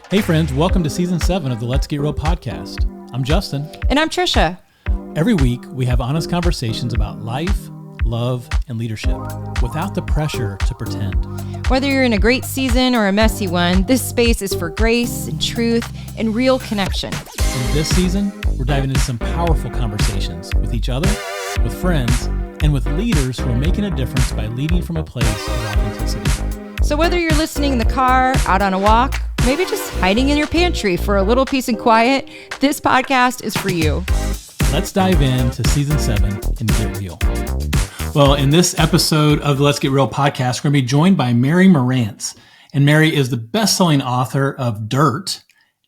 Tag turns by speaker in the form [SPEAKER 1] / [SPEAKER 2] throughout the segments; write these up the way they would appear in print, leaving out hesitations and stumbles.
[SPEAKER 1] Hey friends, welcome to season 7 of the Let's Get Real podcast. I'm Justin.
[SPEAKER 2] And I'm Trisha.
[SPEAKER 1] Every week, we have honest conversations about life, love, and leadership without the pressure to pretend.
[SPEAKER 2] Whether you're in a great season or a messy one, this space is for grace and truth and real connection.
[SPEAKER 1] In this season, we're diving into some powerful conversations with each other, with friends, and with leaders who are making a difference by leading from a place of authenticity.
[SPEAKER 2] So whether you're listening in the car, out on a walk, maybe just hiding in your pantry for a little peace and quiet, this podcast is for you.
[SPEAKER 1] Let's dive into season 7 and get real. Well, in this episode of the Let's Get Real podcast, we're going to be joined by Mary Marantz. And Mary is the best-selling author of Dirt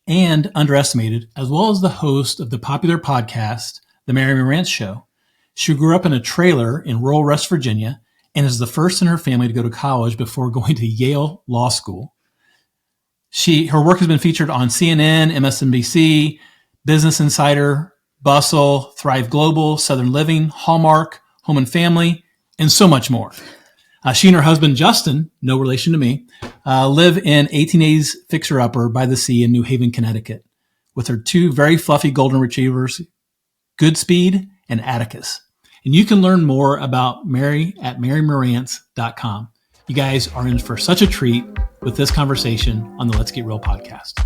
[SPEAKER 1] and Underestimated, as well as the host of the popular podcast, The Mary Marantz Show. She grew up in a trailer in rural West Virginia and is the first in her family to go to college before going to Yale Law School. Her work has been featured on CNN, MSNBC, Business Insider, Bustle, Thrive Global, Southern Living, Hallmark, Home and Family, and so much more. She and her husband, Justin, no relation to me, live in 1880s fixer-upper by the sea in New Haven, Connecticut, with her 2 very fluffy golden retrievers, Goodspeed and Atticus. And you can learn more about Mary at marymarantz.com. You guys are in for such a treat with this conversation on the Let's Get Real podcast.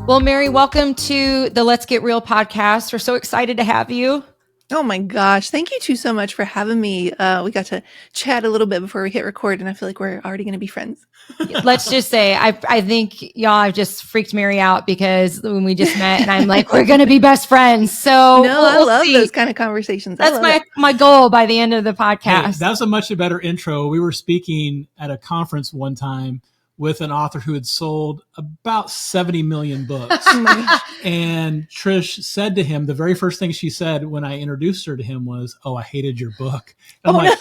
[SPEAKER 2] Well, Mary, welcome to the Let's Get Real podcast. We're so excited to have you.
[SPEAKER 3] Oh my gosh. Thank you two so much for having me. We got to chat a little bit before we hit record, and I feel like we're already going to be friends.
[SPEAKER 2] Let's just say, I think y'all have just freaked Mary out because when we just met and I'm like, we're going to be best friends. So
[SPEAKER 3] I love those kind of conversations.
[SPEAKER 2] That's my goal by the end of the podcast.
[SPEAKER 1] Hey, that was a much better intro. We were speaking at a conference one time with an author who had sold about 70 million books.
[SPEAKER 3] Oh my gosh.
[SPEAKER 1] And Trish said to him, the very first thing she said when I introduced her to him was, "Oh, I hated your book." And I'm like,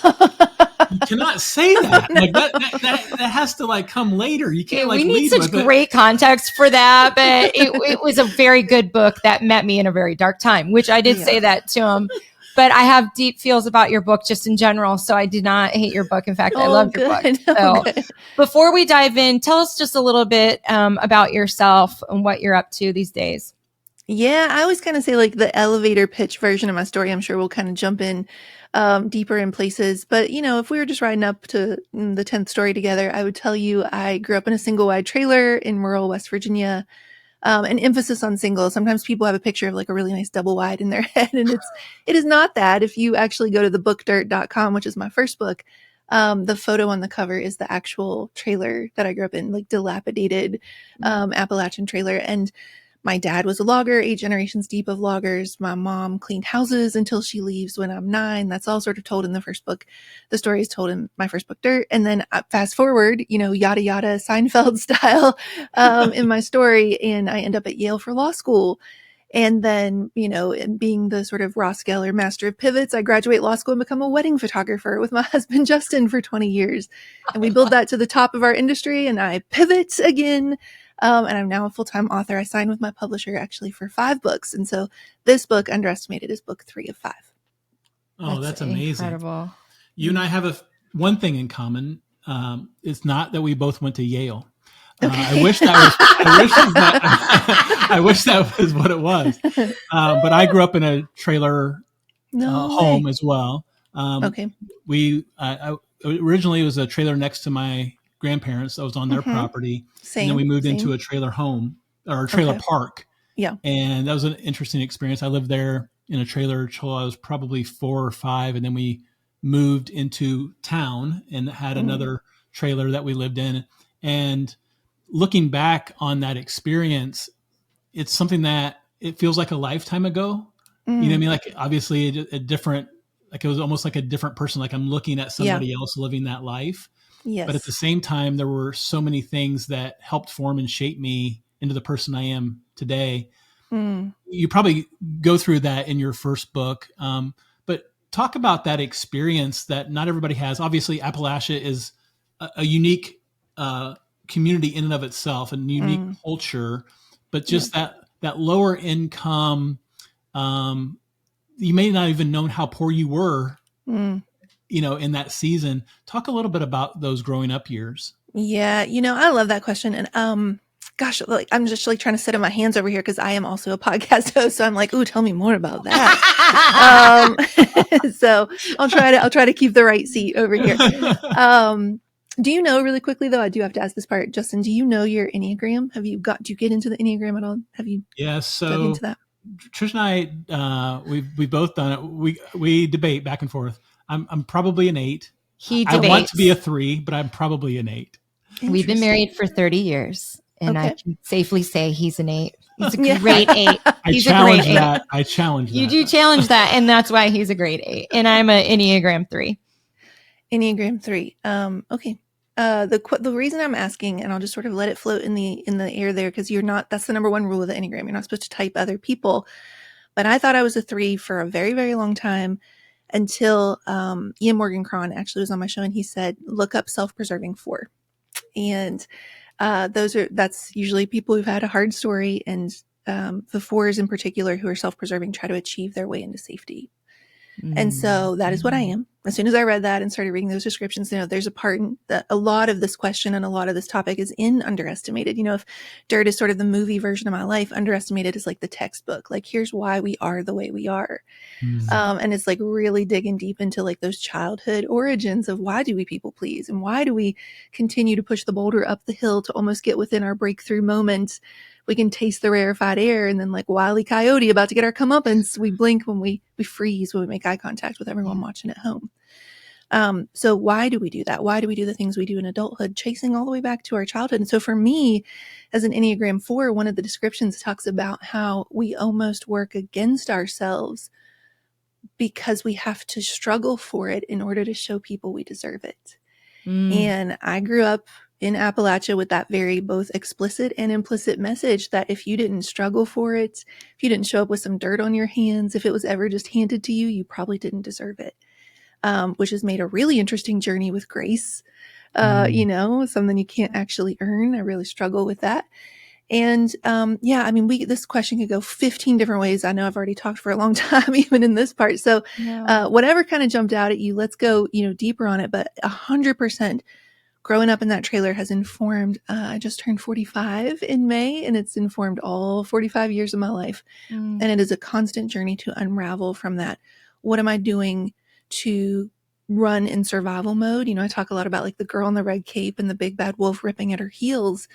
[SPEAKER 1] you cannot say that.
[SPEAKER 3] No.
[SPEAKER 1] Like that has to come later. You can't
[SPEAKER 2] we
[SPEAKER 1] lead
[SPEAKER 2] need such
[SPEAKER 1] with
[SPEAKER 2] great context for that, but it was a very good book that met me in a very dark time, which I did say that to him. But I have deep feels about your book just in general, so I did not hate your book. In fact, I loved your book. So before we dive in, tell us just a little bit about yourself and what you're up to these days.
[SPEAKER 3] Yeah, I always kind of say the elevator pitch version of my story. I'm sure we'll kind of jump in deeper in places. But, if we were just riding up to the 10th story together, I would tell you I grew up in a single wide trailer in rural West Virginia. An emphasis on single. Sometimes people have a picture of a really nice double wide in their head, and it is not that. If you actually go to the bookdirt.com, which is my first book, the photo on the cover is the actual trailer that I grew up in, dilapidated Appalachian trailer. And my dad was a logger, 8 generations deep of loggers. My mom cleaned houses until she leaves when I'm 9. That's all sort of told in the first book. The story is told in my first book, Dirt. And then fast forward, yada, yada, Seinfeld style in my story. And I end up at Yale for law school. And then, being the sort of Ross Geller master of pivots, I graduate law school and become a wedding photographer with my husband, Justin, for 20 years. And we build that to the top of our industry, and I pivot again. And I'm now a full-time author. I signed with my publisher actually for 5 books. And so this book, Underestimated, is book 3 of 5.
[SPEAKER 1] Oh, that's amazing.
[SPEAKER 2] Incredible.
[SPEAKER 1] You and I have one thing in common. It's not that we both went to Yale. I wish that was what it was. But I grew up in a trailer home as well.
[SPEAKER 3] Okay.
[SPEAKER 1] Originally it was a trailer next to my grandparents that was on their property. And then we moved into a trailer home or a trailer park.
[SPEAKER 3] Yeah.
[SPEAKER 1] And that was an interesting experience. I lived there in a trailer till I was probably 4 or 5. And then we moved into town and had another trailer that we lived in. And looking back on that experience, it's something that it feels like a lifetime ago. You know what I mean? Obviously a different, it was almost like a different person. I'm looking at somebody else living that life.
[SPEAKER 3] Yes.
[SPEAKER 1] But at the same time, there were so many things that helped form and shape me into the person I am today. You probably go through that in your first book. But talk about that experience that not everybody has. Obviously, Appalachia is a unique community in and of itself, a unique culture, but just that lower income, you may not even known how poor you were in that season. Talk a little bit about those growing up years.
[SPEAKER 3] Yeah. I love that question. And, gosh, like I'm just like trying to sit on my hands over here because I am also a podcast host. So I'm like, ooh, tell me more about that. So I'll try to keep the right seat over here. Do you know, really quickly though, I do have to ask this part, Justin, do you know your Enneagram? Do you get into the Enneagram at all? Have you dug into that?
[SPEAKER 1] Trish and I, we've both done it. We debate back and forth. I'm probably an 8. I want to be a 3, but I'm probably an 8.
[SPEAKER 2] We've been married for 30 years. And I can safely say he's an 8. He's a great 8.
[SPEAKER 1] I challenge that. I challenge that.
[SPEAKER 2] You do challenge that. And that's why he's a great 8. And I'm an Enneagram 3.
[SPEAKER 3] Enneagram 3. Okay. The reason I'm asking, and I'll just sort of let it float in the air there, because that's the number one rule of the Enneagram. You're not supposed to type other people. But I thought I was a 3 for a very, very long time until Ian Morgan-Cron actually was on my show and he said, look up self-preserving 4. And that's usually people who've had a hard story, and the 4s in particular who are self-preserving try to achieve their way into safety. And so that is what I am. As soon as I read that and started reading those descriptions, there's a part that a lot of this question and a lot of this topic is in Underestimated. If Dirt is sort of the movie version of my life, Underestimated is like the textbook. Like, here's why we are the way we are. And it's like really digging deep into like those childhood origins of why do we people please and why do we continue to push the boulder up the hill to almost get within our breakthrough moment. We can taste the rarefied air, and then like Wile E. Coyote about to get our comeuppance, we blink when we freeze when we make eye contact with everyone watching at home. So why do we do that? Why do we do the things we do in adulthood, chasing all the way back to our childhood? And so for me, as an Enneagram 4, one of the descriptions talks about how we almost work against ourselves because we have to struggle for it in order to show people we deserve it. And I grew up in Appalachia with that very both explicit and implicit message that if you didn't struggle for it, if you didn't show up with some dirt on your hands, if it was ever just handed to you, you probably didn't deserve it. Which has made a really interesting journey with grace, something you can't actually earn. I really struggle with that. And this question could go 15 different ways. I know I've already talked for a long time, even in this part. So whatever kind of jumped out at you, let's go, deeper on it. But 100% growing up in that trailer has informed, I just turned 45 in May, and it's informed all 45 years of my life. And it is a constant journey to unravel from that. What am I doing to run in survival mode? I talk a lot about like the girl in the red cape and the big bad wolf ripping at her heels.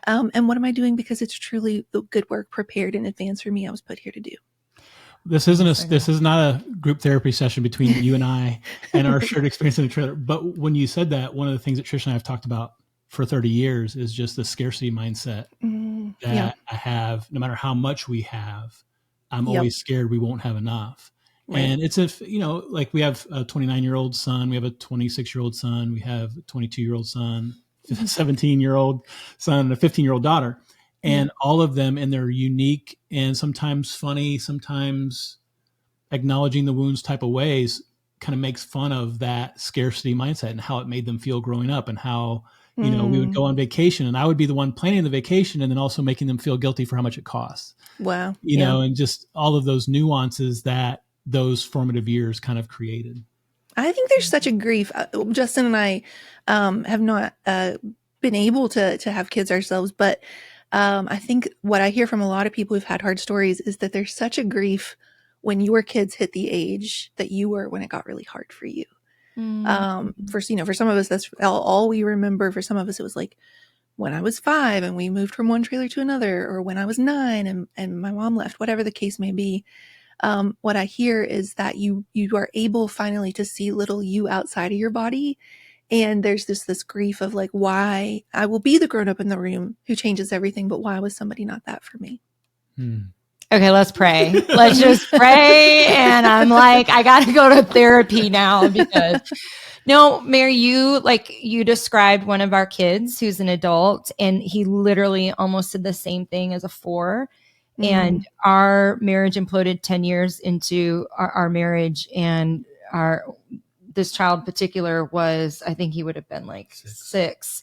[SPEAKER 3] And what am I doing because it's truly the good work prepared in advance for me I was put here to do.
[SPEAKER 1] This is not a group therapy session between you and I and our shared experience in the trailer. But when you said that, one of the things that Trish and I have talked about for 30 years is just the scarcity mindset that I have. No matter how much we have, I'm always scared we won't have enough. Right. And it's like we have a 29-year-old son, we have a 26-year-old son, we have a 22-year-old son, a 17-year-old son, and a 15-year-old daughter. And all of them in their unique and sometimes funny, sometimes acknowledging the wounds type of ways kind of makes fun of that scarcity mindset and how it made them feel growing up, and how, we would go on vacation and I would be the one planning the vacation and then also making them feel guilty for how much it costs. Wow. And just all of those nuances that those formative years kind of created.
[SPEAKER 3] I think there's such a grief. Justin and I have not been able to have kids ourselves, but I think what I hear from a lot of people who've had hard stories is that there's such a grief when your kids hit the age that you were when it got really hard for you. For some of us, that's all we remember. For some of us, it was like when I was 5 and we moved from one trailer to another, or when I was 9 and my mom left, whatever the case may be. What I hear is that you are able finally to see little you outside of your body. And there's this grief of like, why I will be the grown up in the room who changes everything, but why was somebody not that for me?
[SPEAKER 2] Okay, let's pray. Let's just pray. And I'm like, I got to go to therapy now because no, Mary, you described one of our kids who's an adult, and he literally almost did the same thing as a 4. And our marriage imploded 10 years into our marriage. And this child in particular was, I think he would have been like 6.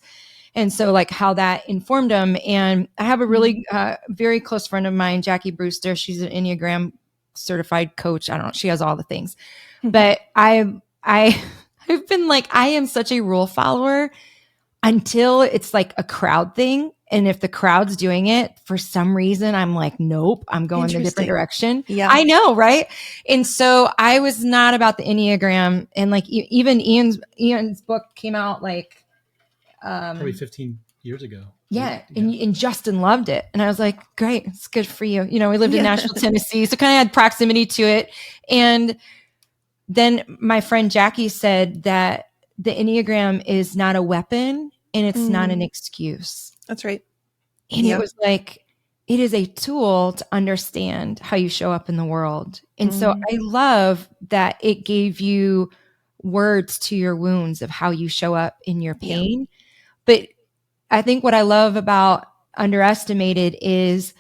[SPEAKER 2] And so like how that informed him. And I have a really very close friend of mine, Jackie Brewster. She's an Enneagram certified coach. I don't know. She has all the things, but I I've been like, I am such a rule follower until it's like a crowd thing. And if the crowd's doing it for some reason, I'm like, nope, I'm going a different direction.
[SPEAKER 3] Yeah.
[SPEAKER 2] I know. Right. And so I was not about the Enneagram. And like even Ian's book came out like,
[SPEAKER 1] probably 15 years ago.
[SPEAKER 2] Yeah. And Justin loved it. And I was like, great. It's good for you. You know, we lived in Nashville, Tennessee. So kind of had proximity to it. And then my friend Jackie said that the Enneagram is not a weapon and it's not an excuse.
[SPEAKER 3] That's right.
[SPEAKER 2] And it was like, it is a tool to understand how you show up in the world. And so I love that it gave you words to your wounds of how you show up in your pain. But I think what I love about Underestimated is,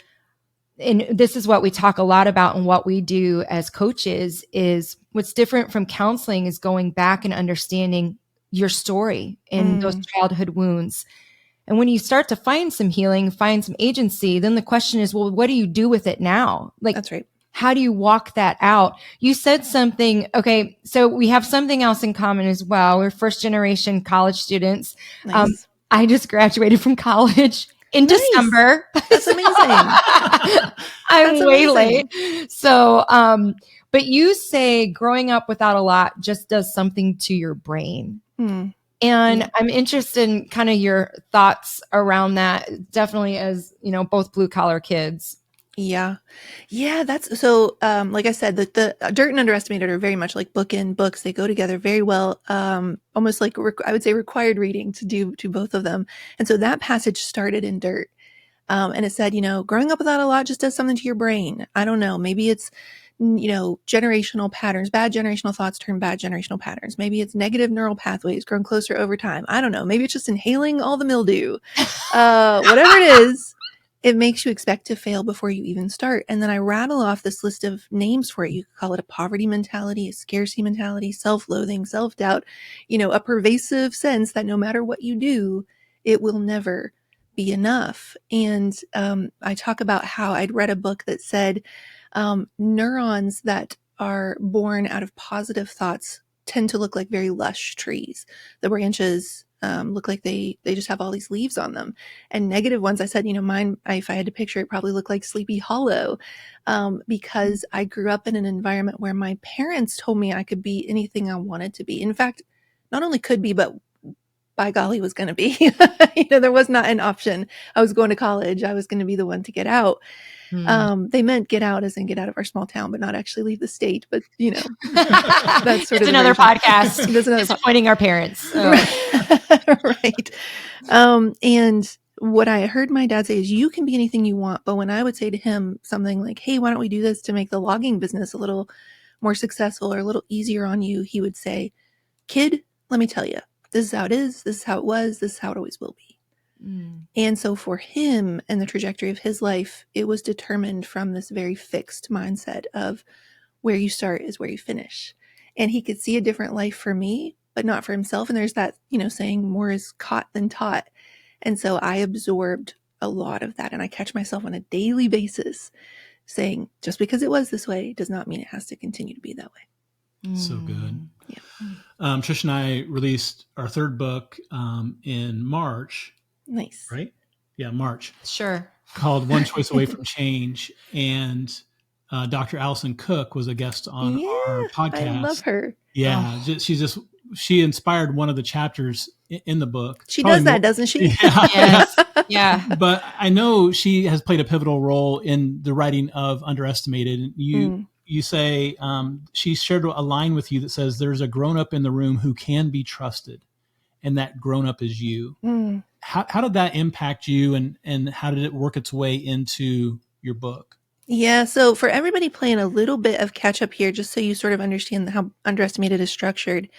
[SPEAKER 2] and this is what we talk a lot about and what we do as coaches, is what's different from counseling is going back and understanding your story and those childhood wounds. And when you start to find some healing, find some agency, then the question is, well, what do you do with it now? Like,
[SPEAKER 3] that's right.
[SPEAKER 2] How do you walk that out? You said something. Okay. So we have something else in common as well. We're first generation college students.
[SPEAKER 3] Nice.
[SPEAKER 2] I just graduated from college in December.
[SPEAKER 3] That's amazing.
[SPEAKER 2] I'm way late. So, but you say growing up without a lot just does something to your brain. And I'm interested in kind of your thoughts around that, definitely as, you know, both blue collar kids.
[SPEAKER 3] Yeah. That's so, like I said, the Dirt and Underestimated are very much like book and books. They go together very well. Almost like I would say required reading to do both of them. And so that passage started in Dirt. And it said, you know, growing up without a lot just does something to your brain. I don't know. Maybe it's, you know, generational patterns, bad generational thoughts turn bad generational patterns. Maybe it's negative neural pathways grown closer over time. I don't know. Maybe it's just inhaling all the mildew. Whatever it is, it makes you expect to fail before you even start. And then I rattle off this list of names for it. You could call it a poverty mentality, a scarcity mentality, self-loathing, self-doubt, you know, a pervasive sense that no matter what you do, it will never be enough. And I talk about how I'd read a book that said neurons that are born out of positive thoughts tend to look like very lush trees. The branches look like they just have all these leaves on them. And negative ones, I said, you know, mine, if I had to picture it, probably look like Sleepy Hollow, because I grew up in an environment where my parents told me I could be anything I wanted to be. In fact, not only could be, but by golly was going to be. You know, there was not an option. I was going to college. I was going to be the one to get out. They meant get out as in get out of our small town, but not actually leave the state. But, you know, that's sort of
[SPEAKER 2] another podcast.
[SPEAKER 3] That's another
[SPEAKER 2] disappointing our parents.
[SPEAKER 3] Right. And what I heard my dad say is you can be anything you want. But when I would say to him something like, hey, why don't we do this to make the logging business a little more successful or a little easier on you? He would say, kid, let me tell you, this is how it is. This is how it was. This is how it always will be. And so for him and the trajectory of his life, it was determined from this very fixed mindset of where you start is where you finish. And he could see a different life for me, but not for himself. And there's that, you know, saying more is caught than taught. And so I absorbed a lot of that. And I catch myself on a daily basis saying, just because it was this way does not mean it has to continue to be that way.
[SPEAKER 1] So good.
[SPEAKER 3] Yeah.
[SPEAKER 1] Trish and I released our third book in March.
[SPEAKER 3] Nice.
[SPEAKER 1] Right? Yeah, March.
[SPEAKER 2] Sure.
[SPEAKER 1] Called One Choice Away from Change. And Dr. Allison Cook was a guest on our podcast.
[SPEAKER 3] I love her.
[SPEAKER 1] Yeah. She inspired one of the chapters in the book.
[SPEAKER 3] She does that, doesn't she?
[SPEAKER 1] Yeah.
[SPEAKER 2] Yes. Yeah.
[SPEAKER 1] But I know she has played a pivotal role in the writing of Underestimated. You say she shared a line with you that says there's a grown-up in the room who can be trusted, and that grown-up is you. How did that impact you, and how did it work its way into your book?
[SPEAKER 3] Yeah, so for everybody playing a little bit of catch up here, just so you sort of understand how Underestimated is structured,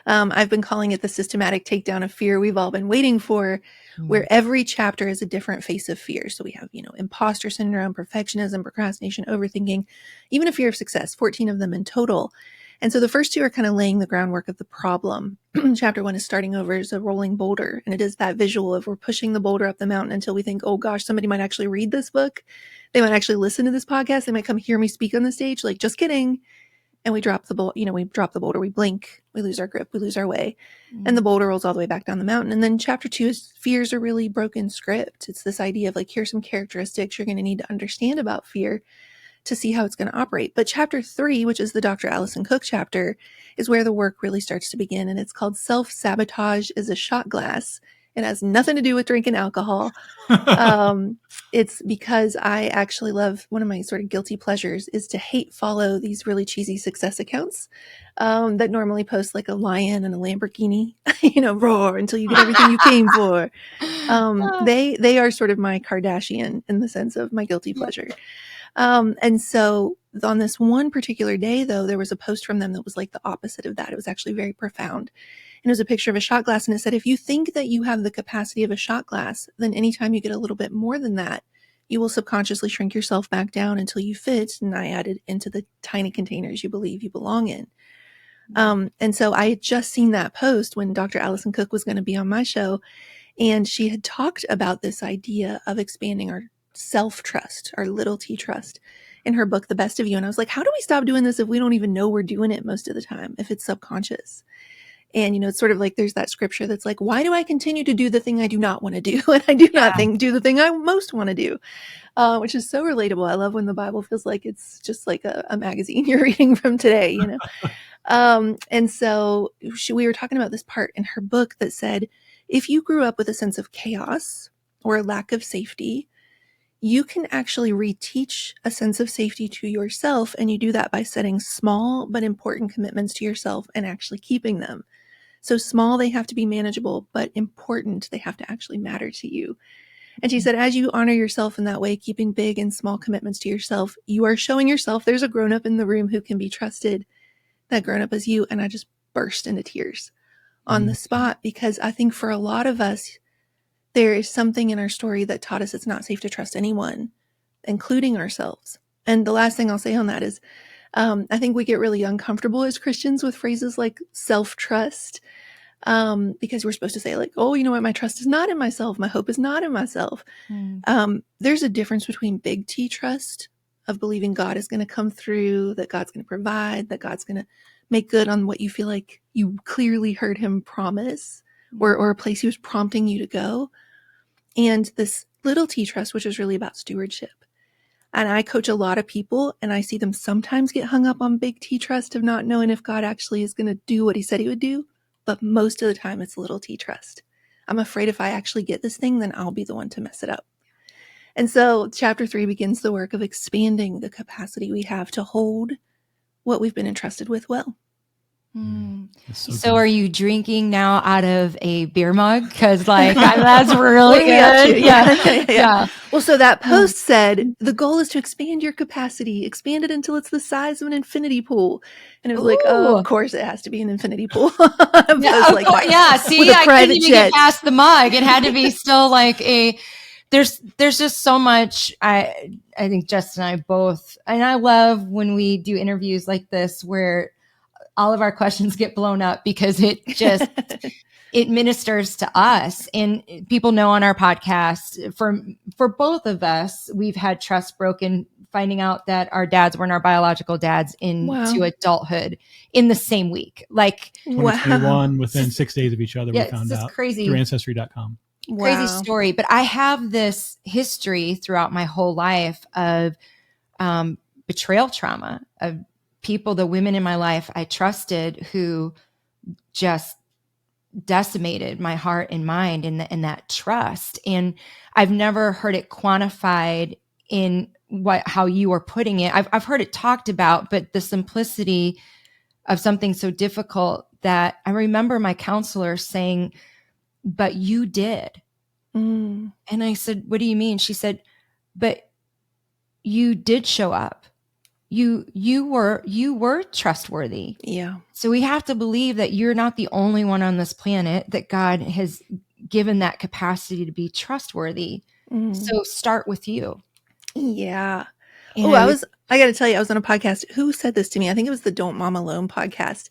[SPEAKER 3] I've been calling it the systematic takedown of fear we've all been waiting for, where every chapter is a different face of fear. So we have, you know, imposter syndrome, perfectionism, procrastination, overthinking, even a fear of success, 14 of them in total. And so the first two are kind of laying the groundwork of the problem. Chapter 1 is starting over as a rolling boulder. And it is that visual of we're pushing the boulder up the mountain until we think, oh gosh, somebody might actually read this book. They might actually listen to this podcast. They might come hear me speak on the stage. Like, just kidding. and we drop the boulder, we drop the boulder, we blink, we lose our grip, we lose our way, and the boulder rolls all the way back down the mountain. And then chapter 2 is fear's a really broken script. It's this idea of like, here's some characteristics you're going to need to understand about fear to see how it's going to operate. But chapter 3, which is the Dr. Allison Cook chapter, is where the work really starts to begin. And it's called Self-Sabotage is a Shot Glass. It has nothing to do with drinking alcohol. It's because I actually love, one of my sort of guilty pleasures is to hate follow these really cheesy success accounts that normally post like a lion and a Lamborghini, roar until you get everything you came for. They are sort of my Kardashian in the sense of my guilty pleasure. And so on this one particular day, though, there was a post from them that was like the opposite of that. It was actually very profound. And it was a picture of a shot glass. And it said, if you think that you have the capacity of a shot glass, then anytime you get a little bit more than that, you will subconsciously shrink yourself back down until you fit. And I added into the tiny containers you believe you belong in. And so I had just seen that post when Dr. Allison Cook was going to be on my show. And she had talked about this idea of expanding our self-trust, our little t trust, in her book, The Best of You. And I was like, how do we stop doing this if we don't even know we're doing it most of the time, if it's subconscious? And, it's sort of like there's that scripture that's like, why do I continue to do the thing I do not want to do? And I do not do the thing I most want to do, which is so relatable. I love when the Bible feels like it's just like a magazine you're reading from today, And so we were talking about this part in her book that said, if you grew up with a sense of chaos or a lack of safety, you can actually reteach a sense of safety to yourself. And you do that by setting small but important commitments to yourself and actually keeping them. So small, they have to be manageable, but important, they have to actually matter to you. And she said, as you honor yourself in that way, keeping big and small commitments to yourself, you are showing yourself there's a grown-up in the room who can be trusted. That grown-up is you. And I just burst into tears on the spot, because I think for a lot of us, there is something in our story that taught us it's not safe to trust anyone, including ourselves. And the last thing I'll say on that is, I think we get really uncomfortable as Christians with phrases like self-trust, because we're supposed to say like, oh, you know what? My trust is not in myself. My hope is not in myself. There's a difference between big T trust of believing God is going to come through, that God's going to provide, that God's going to make good on what you feel like you clearly heard him promise, or a place he was prompting you to go. And this little T trust, which is really about stewardship. And I coach a lot of people, and I see them sometimes get hung up on big T trust of not knowing if God actually is going to do what he said he would do. But most of the time it's little T trust. I'm afraid if I actually get this thing, then I'll be the one to mess it up. And so chapter 3 begins the work of expanding the capacity we have to hold what we've been entrusted with well.
[SPEAKER 2] So are you drinking now out of a beer mug? Because that's really good. Yeah.
[SPEAKER 3] Well, so that post said, the goal is to expand your capacity, expand it until it's the size of an infinity pool. And it was like, oh, of course it has to be an infinity pool.
[SPEAKER 2] See, I couldn't even get past the mug. It had to be still like there's just so much. I think Jess and I both, and I love when we do interviews like this where all of our questions get blown up, because it just, it ministers to us. And people know on our podcast, for both of us, we've had trust broken, finding out that our dads weren't our biological dads into adulthood in the same week. Like
[SPEAKER 1] 2021, within 6 days of each other, we found out
[SPEAKER 2] crazy
[SPEAKER 1] through ancestry.com.
[SPEAKER 2] Crazy story. But I have this history throughout my whole life of betrayal trauma, of people, the women in my life I trusted, who just decimated my heart and mind in that trust. And I've never heard it quantified in how you are putting it. I've heard it talked about, but the simplicity of something so difficult, that I remember my counselor saying, but you did. And I said, what do you mean? She said, but you did show up. You were trustworthy.
[SPEAKER 3] Yeah.
[SPEAKER 2] So we have to believe that you're not the only one on this planet, that God has given that capacity to be trustworthy. So start with you.
[SPEAKER 3] Yeah.
[SPEAKER 2] And
[SPEAKER 3] I got to tell you, I was on a podcast. Who said this to me? I think it was the Don't Mom Alone podcast.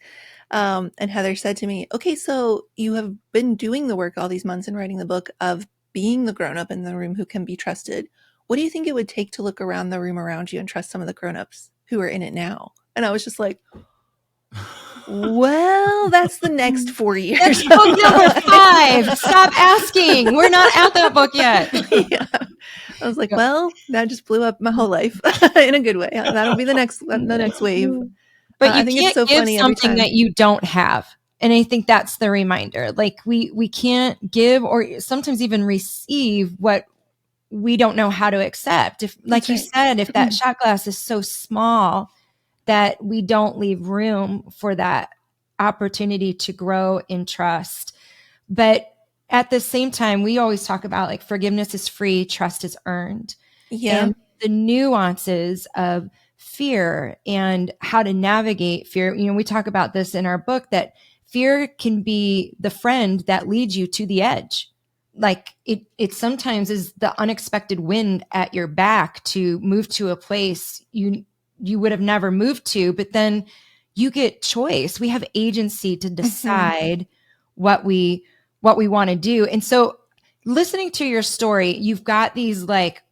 [SPEAKER 3] And Heather said to me, okay, so you have been doing the work all these months and writing the book of being the grown-up in the room who can be trusted. What do you think it would take to look around the room around you and trust some of the grown-ups who are in it now? And I was just like, well, that's the next 4 years.
[SPEAKER 2] That's book number 5. Stop asking. We're not at that book yet.
[SPEAKER 3] Yeah. I was like, well, that just blew up my whole life in a good way. That'll be the next wave.
[SPEAKER 2] But you
[SPEAKER 3] I think
[SPEAKER 2] can't
[SPEAKER 3] it's so
[SPEAKER 2] give
[SPEAKER 3] funny every
[SPEAKER 2] something
[SPEAKER 3] time.
[SPEAKER 2] that you don't have. And I think that's the reminder. Like we can't give or sometimes even receive what we don't know how to accept. If, like you said, if that shot glass is so small that we don't leave room for that opportunity to grow in trust. But at the same time, we always talk about like forgiveness is free, trust is earned.
[SPEAKER 3] Yeah.
[SPEAKER 2] And the nuances of fear and how to navigate fear. You know, we talk about this in our book that fear can be the friend that leads you to the edge. Like it sometimes is the unexpected wind at your back to move to a place you would have never moved to, but then you get choice. We have agency to decide what we want to do. And so listening to your story, you've got these like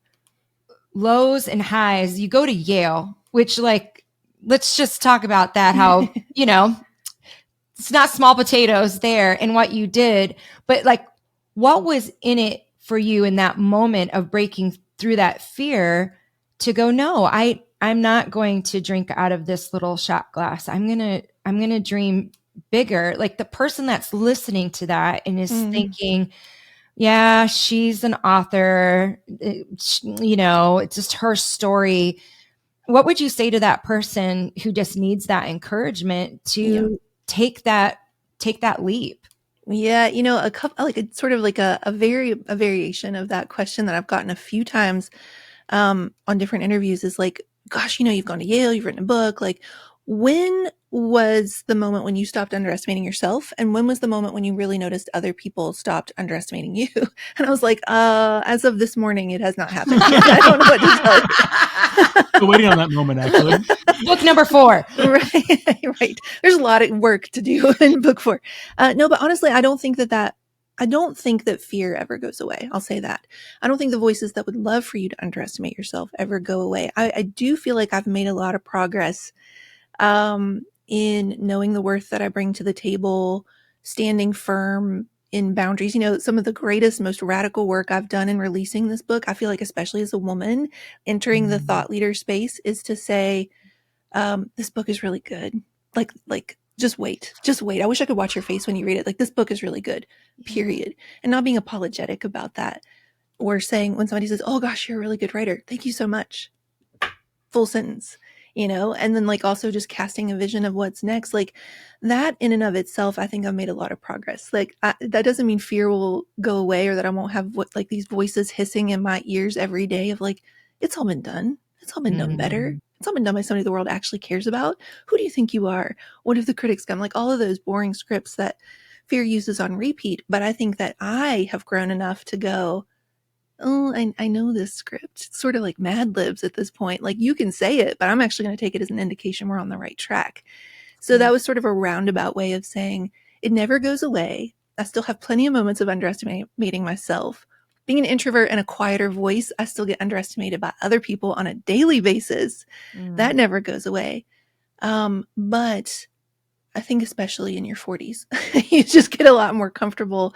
[SPEAKER 2] lows and highs. You go to Yale, which like, let's just talk about that. How, you know, it's not small potatoes there in what you did, but like, what was in it for you in that moment of breaking through that fear to go, no, I'm not going to drink out of this little shot glass. I'm going to dream bigger. Like the person that's listening to that and is thinking, yeah, she's an author, you know, it's just her story. What would you say to that person who just needs that encouragement to take that leap?
[SPEAKER 3] Yeah, you know, a couple like it's sort of like a variation of that question that I've gotten a few times on different interviews is like, gosh, you know, you've gone to Yale, you've written a book. Like, when was the moment when you stopped underestimating yourself? And when was the moment when you really noticed other people stopped underestimating you? And I was like, as of this morning, it has not happened yet. I don't know what to tell you.
[SPEAKER 1] Still waiting on that moment, actually.
[SPEAKER 2] Book number 4.
[SPEAKER 3] Right. There's a lot of work to do in book 4. No, but honestly, I don't think that fear ever goes away. I'll say that. I don't think the voices that would love for you to underestimate yourself ever go away. I do feel like I've made a lot of progress in knowing the worth that I bring to the table, standing firm in boundaries. You know, some of the greatest, most radical work I've done in releasing this book, I feel like, especially as a woman entering the thought leader space, is to say, this book is really good. Like, just wait. I wish I could watch your face when you read it. Like, this book is really good, period. And not being apologetic about that, or saying when somebody says, oh gosh, you're a really good writer, thank you so much. Full sentence, you know, and then like also just casting a vision of what's next. Like that in and of itself, I think I've made a lot of progress. Like that doesn't mean fear will go away or that I won't have like these voices hissing in my ears every day of like, it's all been done. It's all been done better. It's all been done by somebody the world actually cares about. Who do you think you are? What if the critics come? Like all of those boring scripts that fear uses on repeat. But I think that I have grown enough to go, oh, I know this script. It's sort of like Mad Libs at this point. Like you can say it, but I'm actually going to take it as an indication we're on the right track. So that was sort of a roundabout way of saying it never goes away. I still have plenty of moments of underestimating myself. Being an introvert and a quieter voice, I still get underestimated by other people on a daily basis. That never goes away. But I think especially in your 40s, you just get a lot more comfortable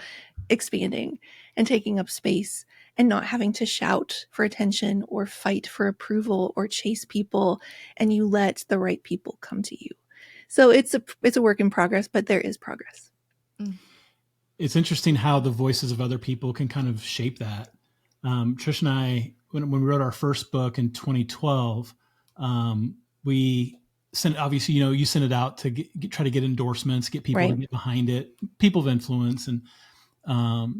[SPEAKER 3] expanding and taking up space and not having to shout for attention or fight for approval or chase people, and you let the right people come to you. So it's a work in progress, but there is progress.
[SPEAKER 1] It's interesting how the voices of other people can kind of shape that. Trish and I, when we wrote our first book in 2012, we sent, obviously, you know, you sent it out to try to get endorsements, get people to get behind it, people of influence. And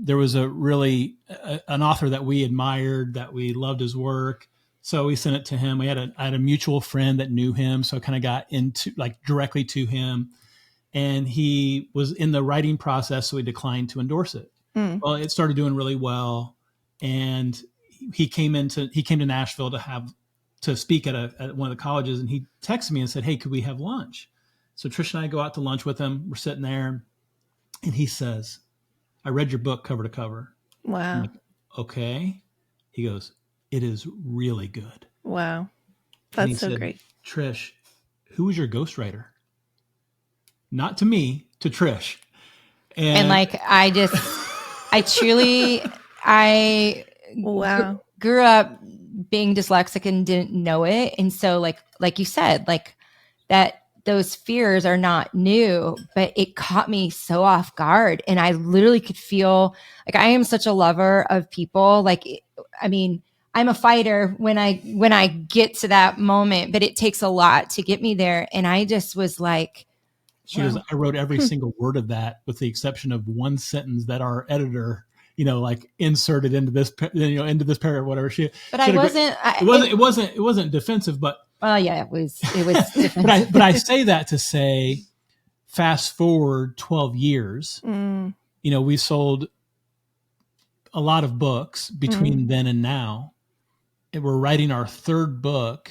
[SPEAKER 1] there was an author that we admired, that we loved his work. So we sent it to him. I had a mutual friend that knew him. So I kind of got into like directly to him, and he was in the writing process. So he declined to endorse it. Well, it started doing really well. And he came to Nashville to speak at one of the colleges. And he texted me and said, hey, could we have lunch? So Trish and I go out to lunch with him. We're sitting there, and he says, I read your book cover to cover.
[SPEAKER 3] Wow.
[SPEAKER 1] I'm like, okay. He goes, it is really good.
[SPEAKER 3] Wow. That's so great.
[SPEAKER 1] Trish, who was your ghostwriter? Not to me, to Trish.
[SPEAKER 2] And like, I
[SPEAKER 3] Wow.
[SPEAKER 2] grew up being dyslexic and didn't know it. And so like you said, like that, those fears are not new, but it caught me so off guard. And I literally could feel like I am such a lover of people. Like, I mean, I'm a fighter when I get to that moment, but it takes a lot to get me there. And I just was like,
[SPEAKER 1] she goes, I wrote every single word of that with the exception of one sentence that our editor, like inserted into this, into this paragraph, whatever.
[SPEAKER 2] But I wasn't,
[SPEAKER 1] it wasn't defensive, but
[SPEAKER 2] well, yeah, it was
[SPEAKER 1] but I say that to say, fast forward 12 years, we sold a lot of books between then and now. And we're writing our third book,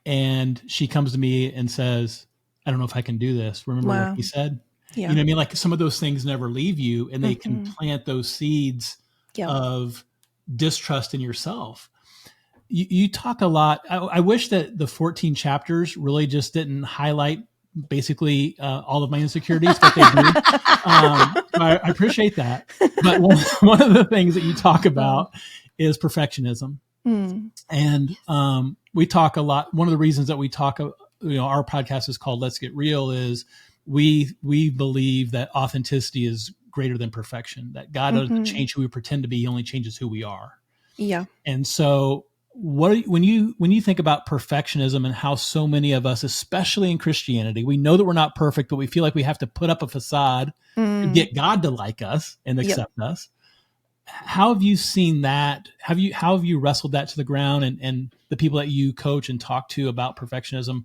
[SPEAKER 1] and she comes to me and says, I don't know if I can do this. Remember what he said?
[SPEAKER 3] Yeah.
[SPEAKER 1] You know what I mean? Like, some of those things never leave you, and they can plant those seeds of distrust in yourself. You talk a lot. I wish that the 14 chapters really just didn't highlight basically all of my insecurities, but they do. I appreciate that. But one of the things that you talk about is perfectionism. And we talk a lot. One of the reasons that we talk, our podcast is called Let's Get Real, is we believe that authenticity is greater than perfection, that God doesn't change who we pretend to be. He only changes who we are.
[SPEAKER 3] Yeah.
[SPEAKER 1] And so when you think about perfectionism and how so many of us, especially in Christianity, we know that we're not perfect, but we feel like we have to put up a facade to get God to like us and accept us. How have you seen that? How have you wrestled that to the ground, and the people that you coach and talk to about perfectionism?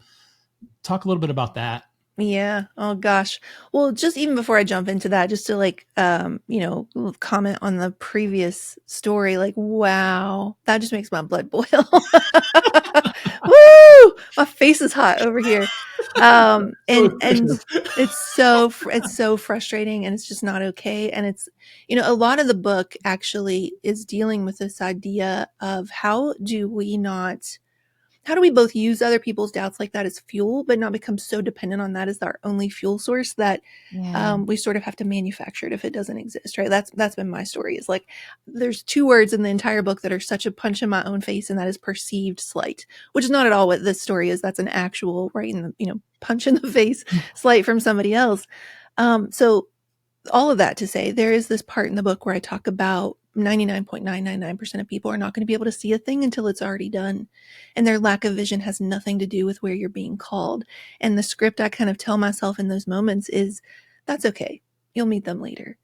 [SPEAKER 1] Talk a little bit about that.
[SPEAKER 3] Yeah. Oh gosh. Well, just even before I jump into that, just to comment on the previous story, like, wow, that just makes my blood boil. Woo! My face is hot over here. And it's so frustrating, and it's just not okay. And it's, a lot of the book actually is dealing with this idea of how do we both use other people's doubts like that as fuel, but not become so dependent on that as our only fuel source that we sort of have to manufacture it if it doesn't exist, right? That's been my story, is like, there's 2 words in the entire book that are such a punch in my own face, and that is perceived slight, which is not at all what this story is. That's an actual, right in the, punch in the face slight from somebody else. So all of that to say, there is this part in the book where I talk about 99.999% of people are not going to be able to see a thing until it's already done. And their lack of vision has nothing to do with where you're being called. And the script I kind of tell myself in those moments is, that's okay. You'll meet them later.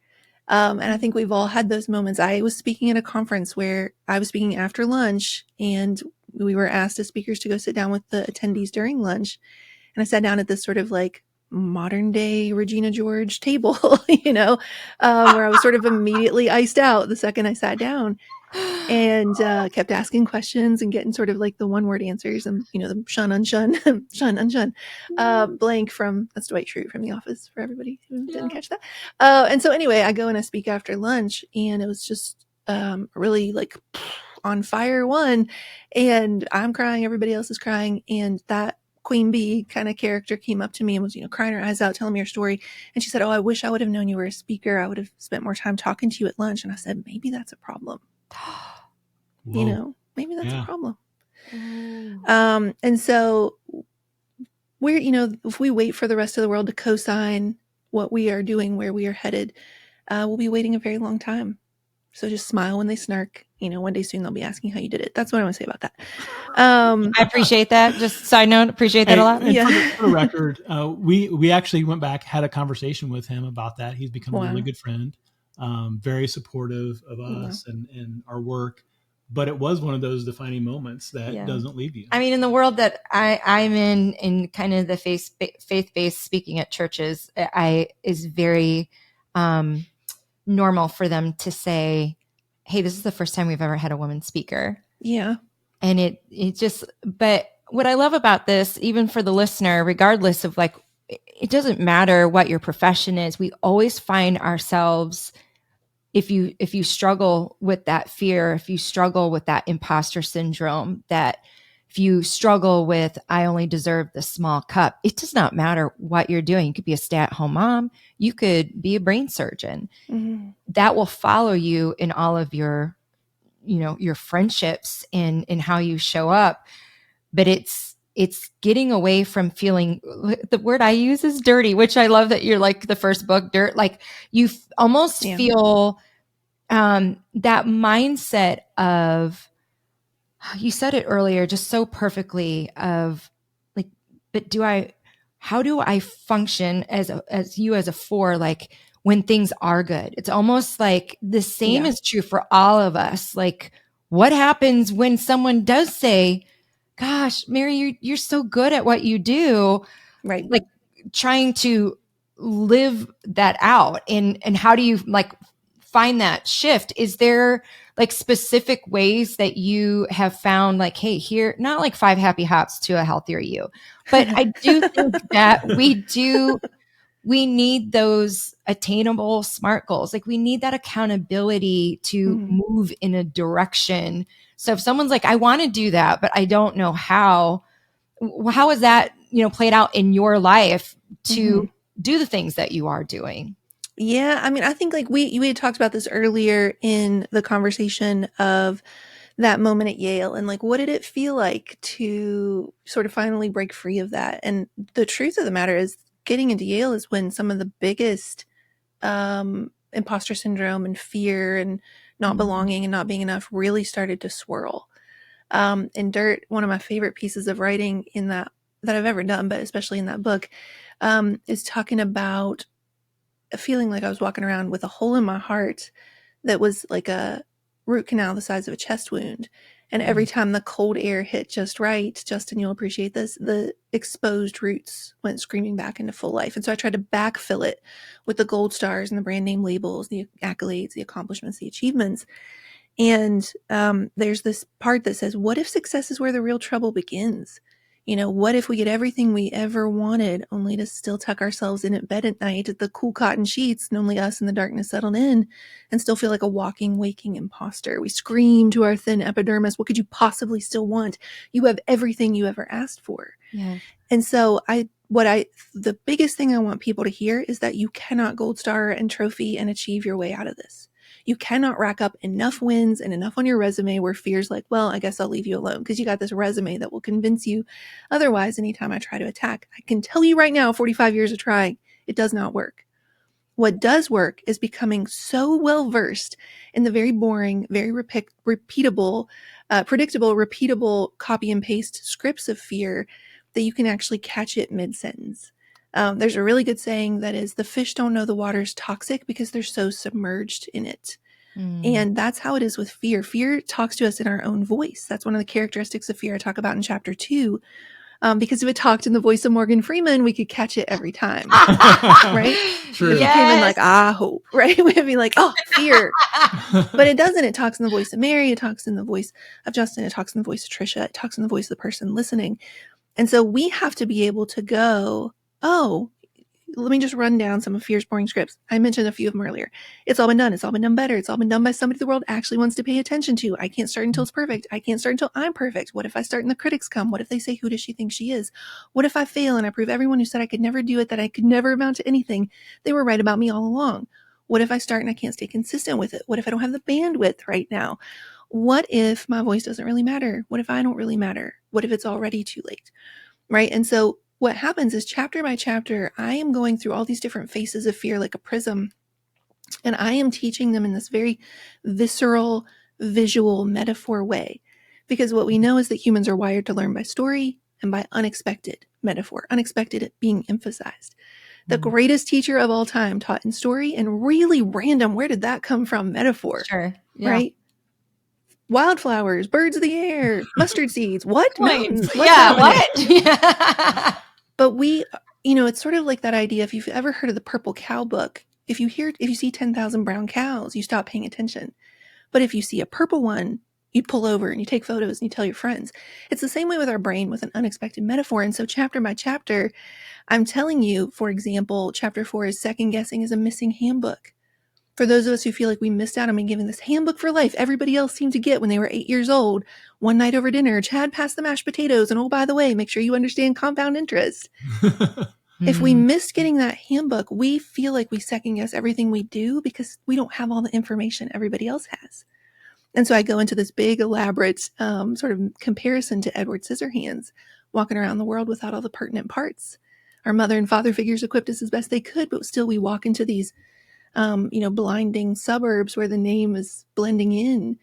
[SPEAKER 3] And I think we've all had those moments. I was speaking at a conference where I was speaking after lunch, and we were asked as speakers to go sit down with the attendees during lunch. And I sat down at this sort of like modern day Regina George table, where I was sort of immediately iced out the second I sat down, and kept asking questions and getting sort of like the 1-word answers, and the shun unshun shun unshun blank from, that's Dwight Schrute from The Office, for everybody who didn't catch that. And so anyway, I go and I speak after lunch, and it was just really like on fire one, and I'm crying, everybody else is crying, and that Queen Bee kind of character came up to me and was, crying her eyes out, telling me her story. And she said, "Oh, I wish I would have known you were a speaker. I would have spent more time talking to you at lunch." And I said, maybe that's a problem. Maybe that's a problem. And so we're, if we wait for the rest of the world to co-sign what we are doing, where we are headed, we'll be waiting a very long time. So just smile when they snark. One day soon they'll be asking how you did it. That's what I want to say about that.
[SPEAKER 2] I appreciate that. Just side note, appreciate that a lot.
[SPEAKER 1] For the record, we actually went back, had a conversation with him about that. He's become a really good friend, very supportive of us and our work. But it was one of those defining moments that doesn't leave you.
[SPEAKER 2] I mean, in the world that I'm in kind of the faith-based speaking at churches, is very normal for them to say, hey, this is the first time we've ever had a woman speaker.
[SPEAKER 3] Yeah.
[SPEAKER 2] And it just, but what I love about this, even for the listener, regardless of like, it doesn't matter what your profession is, we always find ourselves, if you struggle with that fear, if you struggle with that imposter syndrome, that if you struggle with, I only deserve the small cup, it does not matter what you're doing. You could be a stay-at-home mom. You could be a brain surgeon.
[SPEAKER 3] Mm-hmm.
[SPEAKER 2] That will follow you in all of your, your friendships and how you show up. But it's getting away from feeling, the word I use is dirty, which I love that you're like the first book, dirt. Like you almost feel that mindset of, you said it earlier just so perfectly, of like, but how do I function as you as a 4, like when things are good? It's almost like the same is true for all of us. Like what happens when someone does say, gosh, Mary, you're so good at what you do.
[SPEAKER 3] Right.
[SPEAKER 2] Like trying to live that out, and how do you like find that shift? Is there like specific ways that you have found, like, hey, here, not like 5 happy hops to a healthier you, but I do think that we need those attainable SMART goals. Like we need that accountability to move in a direction. So if someone's like, I want to do that, but I don't know how is that, played out in your life to do the things that you are doing?
[SPEAKER 3] Yeah. I mean, I think like we had talked about this earlier in the conversation of that moment at Yale, and like, what did it feel like to sort of finally break free of that? And the truth of the matter is, getting into Yale is when some of the biggest imposter syndrome and fear and not belonging and not being enough really started to swirl. In Dirt, one of my favorite pieces of writing in that I've ever done, but especially in that book, is talking about feeling like I was walking around with a hole in my heart that was like a root canal the size of a chest wound. And every time the cold air hit just right, Justin, you'll appreciate this, the exposed roots went screaming back into full life. And so I tried to backfill it with the gold stars and the brand name labels, the accolades, the accomplishments, the achievements. And there's this part that says, what if success is where the real trouble begins? What if we get everything we ever wanted, only to still tuck ourselves in at bed at night at the cool cotton sheets, and only us and the darkness settled in, and still feel like a walking, waking imposter? We scream to our thin epidermis, what could you possibly still want? You have everything you ever asked for.
[SPEAKER 2] Yeah.
[SPEAKER 3] And so the biggest thing I want people to hear is that you cannot gold star and trophy and achieve your way out of this. You cannot rack up enough wins and enough on your resume where fear's like, well, I guess I'll leave you alone because you got this resume that will convince you otherwise anytime I try to attack. I can tell you right now, 45 years of trying, it does not work. What does work is becoming so well versed in the very boring, very predictable, copy and paste scripts of fear that you can actually catch it mid-sentence. There's a really good saying that is, the fish don't know the water's toxic because they're so submerged in it. And that's how it is with fear. Fear talks to us in our own voice. That's one of the characteristics of fear I talk about in chapter 2. Because if it talked in the voice of Morgan Freeman, we could catch it every time. Right?
[SPEAKER 1] True.
[SPEAKER 3] If it came in like, hope, right? We'd be like, oh, fear. But it doesn't. It talks in the voice of Mary. It talks in the voice of Justin. It talks in the voice of Trisha. It talks in the voice of the person listening. And so we have to be able to go, oh, let me just run down some of fear's boring scripts. I mentioned a few of them earlier. It's all been done. It's all been done better. It's all been done by somebody the world actually wants to pay attention to. I can't start until it's perfect. I can't start until I'm perfect. What if I start and the critics come? What if they say, who does she think she is? What if I fail and I prove everyone who said I could never do it, that I could never amount to anything, they were right about me all along? What if I start and I can't stay consistent with it? What if I don't have the bandwidth right now? What if my voice doesn't really matter? What if I don't really matter? What if it's already too late? Right? And so what happens is, chapter by chapter, I am going through all these different faces of fear like a prism, and I am teaching them in this very visceral, visual, metaphor way. Because what we know is that humans are wired to learn by story and by unexpected metaphor, unexpected being emphasized. The greatest teacher of all time taught in story and really random, where did that come from, metaphor.
[SPEAKER 2] Sure. Yeah.
[SPEAKER 3] Right? Wildflowers, birds of the air, mustard seeds, what? Mountains.
[SPEAKER 2] What? Yeah.
[SPEAKER 3] But it's sort of like that idea. If you've ever heard of the Purple Cow book, if you see 10,000 brown cows, you stop paying attention. But if you see a purple one, you pull over and you take photos and you tell your friends. It's the same way with our brain, with an unexpected metaphor. And so chapter by chapter, I'm telling you, for example, chapter 4 is second guessing is a missing handbook. For those of us who feel like we missed out on being given this handbook for life everybody else seemed to get when they were 8 years old, one night over dinner, Chad passed the mashed potatoes, and oh, by the way, make sure you understand compound interest. If we missed getting that handbook, we feel like we second guess everything we do because we don't have all the information everybody else has. And so I go into this big, elaborate sort of comparison to Edward Scissorhands, walking around the world without all the pertinent parts. Our mother and father figures equipped us as best they could, but still we walk into these, blinding suburbs where the name is blending in,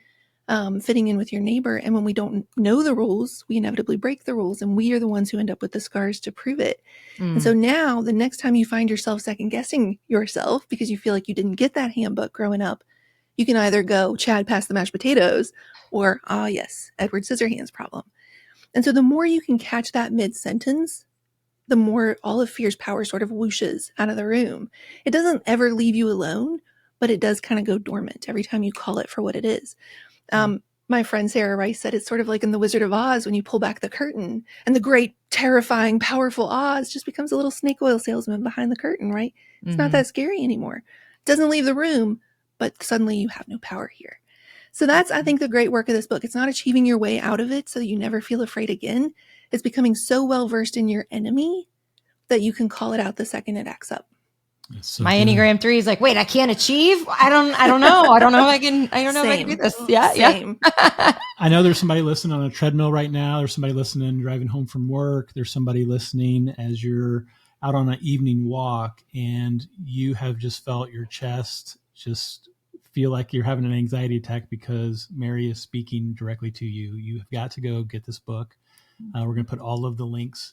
[SPEAKER 3] fitting in with your neighbor. And when we don't know the rules, we inevitably break the rules, and we are the ones who end up with the scars to prove it. And so now the next time you find yourself second guessing yourself because you feel like you didn't get that handbook growing up, you can either go, Chad passed the mashed potatoes, or, yes, Edward Scissorhands problem. And so the more you can catch that mid-sentence, the more all of fear's power sort of whooshes out of the room. It doesn't ever leave you alone, but it does kind of go dormant every time you call it for what it is. My friend Sarah Rice said it's sort of like in The Wizard of Oz when you pull back the curtain and the great, terrifying, powerful Oz just becomes a little snake oil salesman behind the curtain, right? It's not that scary anymore. It doesn't leave the room, but suddenly you have no power here. So that's, I think, the great work of this book. It's not achieving your way out of it so that you never feel afraid again. It's becoming so well versed in your enemy that you can call it out the second it acts up.
[SPEAKER 2] So my good. Enneagram 3 is like, wait, I can't achieve. I don't know. I don't know if I can do this. Same.
[SPEAKER 1] I know there's somebody listening on a treadmill right now. There's somebody listening driving home from work. There's somebody listening as you're out on an evening walk and you have just felt your chest just feel like you're having an anxiety attack because Mary is speaking directly to you. You've got to go get this book. We're going to put all of the links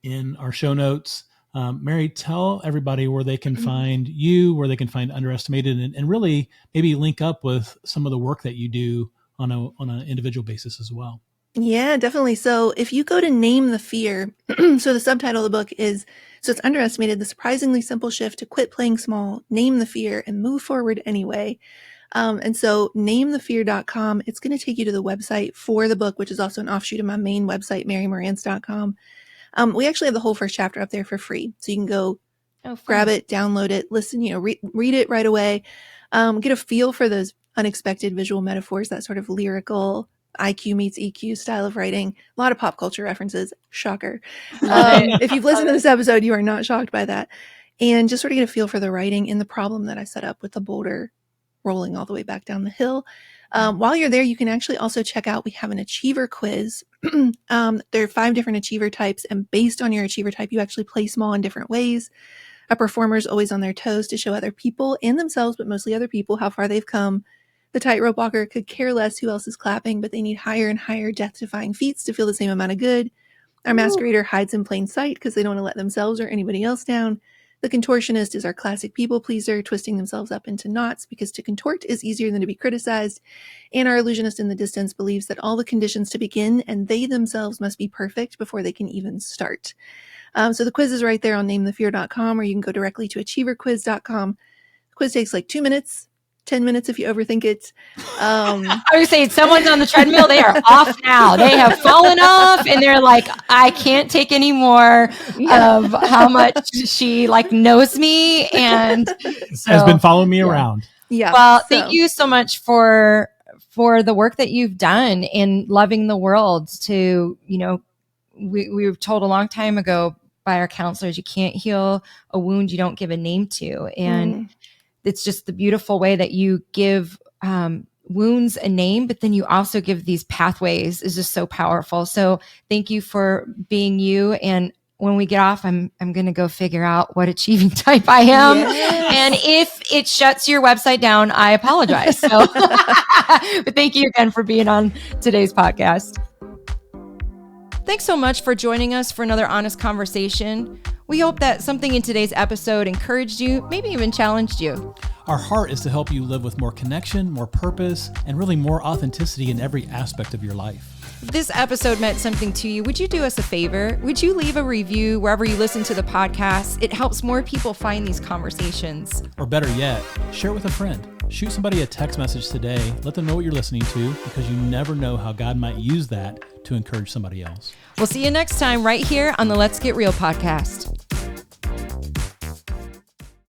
[SPEAKER 1] in our show notes. Mary, tell everybody where they can find you, where they can find Underestimated, and really maybe link up with some of the work that you do on an individual basis as well.
[SPEAKER 3] Yeah, definitely. So if you go to Name the Fear, so the subtitle of the book is, so it's Underestimated, the surprisingly simple shift to quit playing small, name the fear, and move forward anyway. And so namethefear.com, it's going to take you to the website for the book, which is also an offshoot of my main website, marymarantz.com. We actually have the whole first chapter up there for free. So you can go grab it, download it, listen, read it right away. Get a feel for those unexpected visual metaphors, that sort of lyrical IQ meets EQ style of writing. A lot of pop culture references. Shocker. If you've listened to this episode, you are not shocked by that. And just sort of get a feel for the writing and the problem that I set up with the boulder rolling all the way back down the hill. While you're there, you can actually also check out, we have an achiever quiz. There are 5 different achiever types, and based on your achiever type, you actually play small in different ways. A performer is always on their toes to show other people and themselves, but mostly other people, how far they've come. The tightrope walker could care less who else is clapping, but they need higher and higher death-defying feats to feel the same amount of good. Our masquerader hides in plain sight because they don't want to let themselves or anybody else down. The contortionist is our classic people pleaser, twisting themselves up into knots because to contort is easier than to be criticized. And our illusionist in the distance believes that all the conditions to begin and they themselves must be perfect before they can even start. So the quiz is right there on namethefear.com, or you can go directly to achieverquiz.com. The quiz takes like 2 minutes. 10 minutes if you overthink it.
[SPEAKER 2] I was saying someone's on the treadmill. They are off now. They have fallen off and they're like, I can't take any more of how much she knows me. And so,
[SPEAKER 1] has been following me around.
[SPEAKER 2] Yeah. Well, thank you so much for the work that you've done in loving the world to, we were told a long time ago by our counselors, you can't heal a wound you don't give a name to. And it's just the beautiful way that you give wounds a name, but then you also give these pathways is just so powerful. So thank you for being you. And when we get off, I'm going to go figure out what achieving type I am. Yes. And if it shuts your website down, I apologize. So, but thank you again for being on today's podcast. Thanks so much for joining us for another honest conversation. We hope that something in today's episode encouraged you, maybe even challenged you.
[SPEAKER 1] Our heart is to help you live with more connection, more purpose, and really more authenticity in every aspect of your life.
[SPEAKER 2] If this episode meant something to you, would you do us a favor? Would you leave a review wherever you listen to the podcast? It helps more people find these conversations.
[SPEAKER 1] Or better yet, share it with a friend. Shoot somebody a text message today. Let them know what you're listening to, because you never know how God might use that to encourage somebody else.
[SPEAKER 2] We'll see you next time right here on the Let's Get Real podcast.